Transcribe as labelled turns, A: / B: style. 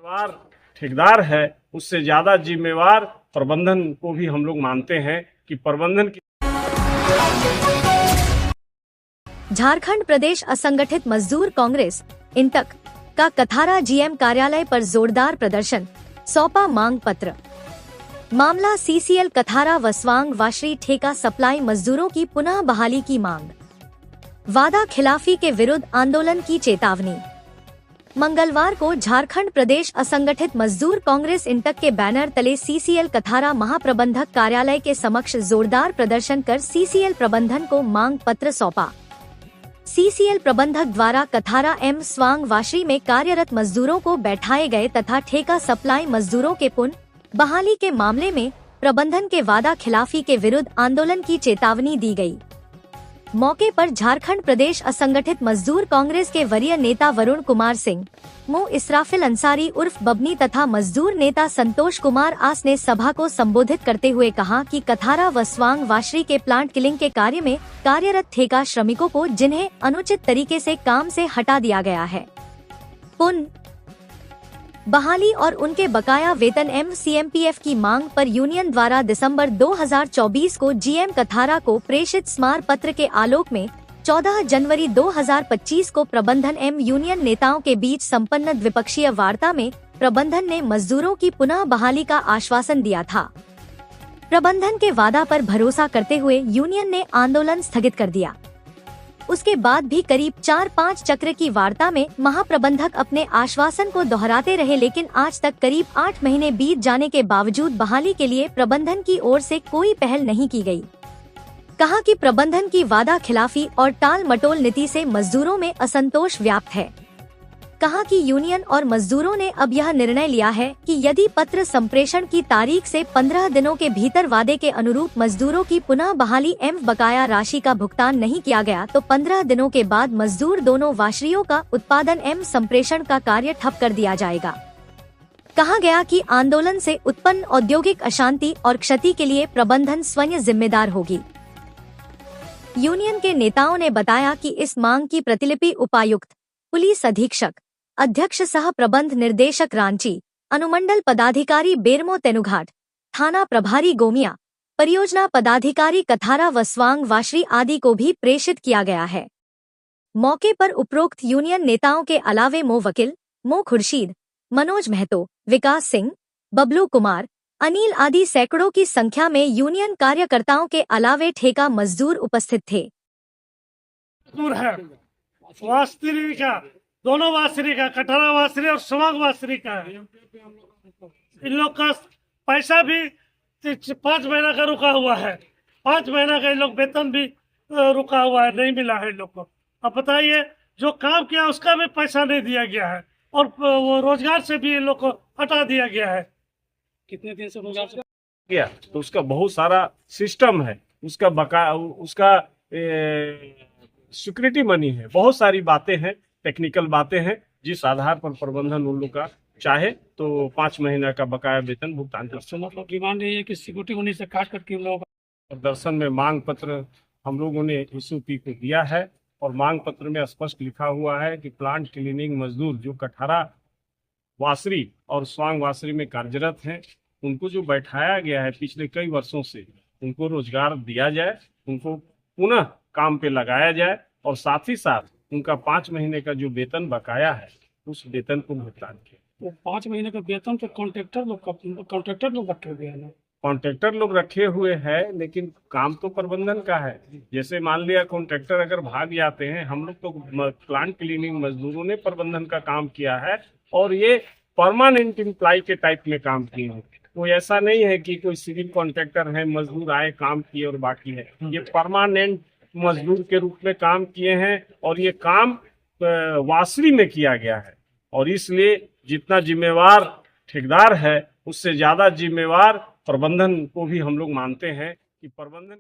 A: जिम्मेवार ठेकेदार है उससे ज्यादा जिम्मेवार प्रबंधन को भी हम लोग मानते हैं कि प्रबंधन की।
B: झारखंड प्रदेश असंगठित मजदूर कांग्रेस इंटक का कथारा जीएम कार्यालय पर जोरदार प्रदर्शन, सौंपा मांग पत्र। मामला सीसीएल कथारा वसवांग वाशरी ठेका सप्लाई मजदूरों की पुनः बहाली की मांग, वादा खिलाफी के विरुद्ध आंदोलन की चेतावनी। मंगलवार को झारखंड प्रदेश असंगठित मजदूर कांग्रेस इंटक के बैनर तले सीसीएल कथारा महाप्रबंधक कार्यालय के समक्ष जोरदार प्रदर्शन कर सीसीएल प्रबंधन को मांग पत्र सौंपा। सीसीएल प्रबंधक द्वारा कथारा एम स्वांग वाशरी में कार्यरत मजदूरों को बैठाए गए तथा ठेका सप्लाई मजदूरों के पुनः बहाली के मामले में प्रबंधन के वादा खिलाफी के विरुद्ध आंदोलन की चेतावनी दी गई। मौके पर झारखंड प्रदेश असंगठित मजदूर कांग्रेस के वरीय नेता वरुण कुमार सिंह, मो इसराफिल अंसारी उर्फ बबनी तथा मजदूर नेता संतोष कुमार आस ने सभा को संबोधित करते हुए कहा कि कथारा वसवांग वाशरी के प्लांट किलिंग के कार्य में कार्यरत ठेका श्रमिकों को जिन्हें अनुचित तरीके से काम से हटा दिया गया है, पुनः बहाली और उनके बकाया वेतन एमसीएमपीएफ की मांग पर यूनियन द्वारा दिसंबर 2024 को जीएम कथारा को प्रेषित स्मार पत्र के आलोक में 14 जनवरी 2025 को प्रबंधन एम यूनियन नेताओं के बीच संपन्न द्विपक्षीय वार्ता में प्रबंधन ने मजदूरों की पुनः बहाली का आश्वासन दिया था। प्रबंधन के वादा पर भरोसा करते हुए यूनियन ने आंदोलन स्थगित कर दिया। उसके बाद भी करीब 4-5 चक्र की वार्ता में महाप्रबंधक अपने आश्वासन को दोहराते रहे, लेकिन आज तक करीब 8 महीने बीत जाने के बावजूद बहाली के लिए प्रबंधन की ओर से कोई पहल नहीं की गई। कहा कि प्रबंधन की वादा खिलाफी और टाल मटोल नीति से मजदूरों में असंतोष व्याप्त है। कहा कि यूनियन और मजदूरों ने अब यह निर्णय लिया है कि यदि पत्र संप्रेषण की तारीख से 15 दिनों के भीतर वादे के अनुरूप मजदूरों की पुनः बहाली एवं बकाया राशि का भुगतान नहीं किया गया तो 15 दिनों के बाद मजदूर दोनों वाशरियों का उत्पादन एवं संप्रेषण का कार्य ठप कर दिया जाएगा। कहा गया कि आंदोलन से उत्पन्न औद्योगिक अशांति और क्षति के लिए प्रबंधन स्वयं जिम्मेदार होगी। यूनियन के नेताओं ने बताया कि इस मांग की प्रतिलिपि उपायुक्त, पुलिस अधीक्षक, अध्यक्ष सह प्रबंध निर्देशक रांची, अनुमंडल पदाधिकारी बेरमो तेनुघाट, थाना प्रभारी गोमिया, परियोजना पदाधिकारी कथारा वसवांग वाशरी आदि को भी प्रेषित किया गया है। मौके पर उपरोक्त यूनियन नेताओं के अलावे मो वकील, मो खुर्शीद, मनोज महतो, विकास सिंह, बबलू कुमार, अनिल आदि सैकड़ों की संख्या में यूनियन कार्यकर्ताओं के अलावे ठेका मजदूर उपस्थित थे।
C: वास्त्री का, दोनों वास्त्री का, कटहरा वास्त्री और स्वांग वास्त्री का है। इन लोग का पैसा भी 5 महीना का रुका हुआ है। 5 महीना का इन लोग वेतन भी रुका हुआ है, नहीं मिला है इन लोग को। अब बताइए, जो काम किया उसका भी पैसा नहीं दिया गया है और वो रोजगार से भी इन लोग को हटा दिया गया है। कितने दिन से रोजगार से
A: गया तो उसका बहुत सारा सिस्टम है, उसका बकाया, उसका सिक्योरिटी मनी है, बहुत सारी बातें हैं, टेक्निकल बातें हैं, जिस आधार पर प्रबंधन उन लोग का चाहे तो 5 महीना का बकाया वेतन भुगतान कर सकते।
C: मतलब डिमांड है कि सिक्योरिटी मनी से काट करके हम लोग
A: प्रदर्शन में मांग पत्र हम लोगों ने एसओपी को दिया है और मांग पत्र में स्पष्ट लिखा हुआ है कि प्लांट क्लीनिंग मजदूर जो कटहरा वाशरी और स्वांग वाशरी में कार्यरत हैं, उनको जो बैठाया गया है पिछले कई वर्षों से, उनको रोजगार दिया जाए, उनको पुनः काम पे लगाया जाए और साथ ही साथ उनका 5 महीने का जो वेतन बकाया है उस वेतन को भुगतान किया।
C: वो 5 महीने का वेतन तो कॉन्ट्रैक्टर लोग रखे हुए हैं ना।
A: कॉन्ट्रैक्टर लोग रखे हुए हैं, लेकिन काम तो प्रबंधन का है। जैसे मान लिया कॉन्ट्रैक्टर अगर भाग जाते हैं, हम लोग तो प्लांट क्लीनिंग मजदूरों ने प्रबंधन का काम किया है और ये परमानेंट एम्प्लॉय के टाइप में काम किए हैं। कोई ऐसा नहीं है कि कोई सिविल कॉन्ट्रैक्टर है, मजदूर आए काम किए और बाकी है। ये परमानेंट मजदूर के रूप में काम किए हैं और ये काम वाशरी में किया गया है और इसलिए जितना जिम्मेवार ठेकेदार है उससे ज्यादा जिम्मेवार प्रबंधन को भी हम लोग मानते हैं कि प्रबंधन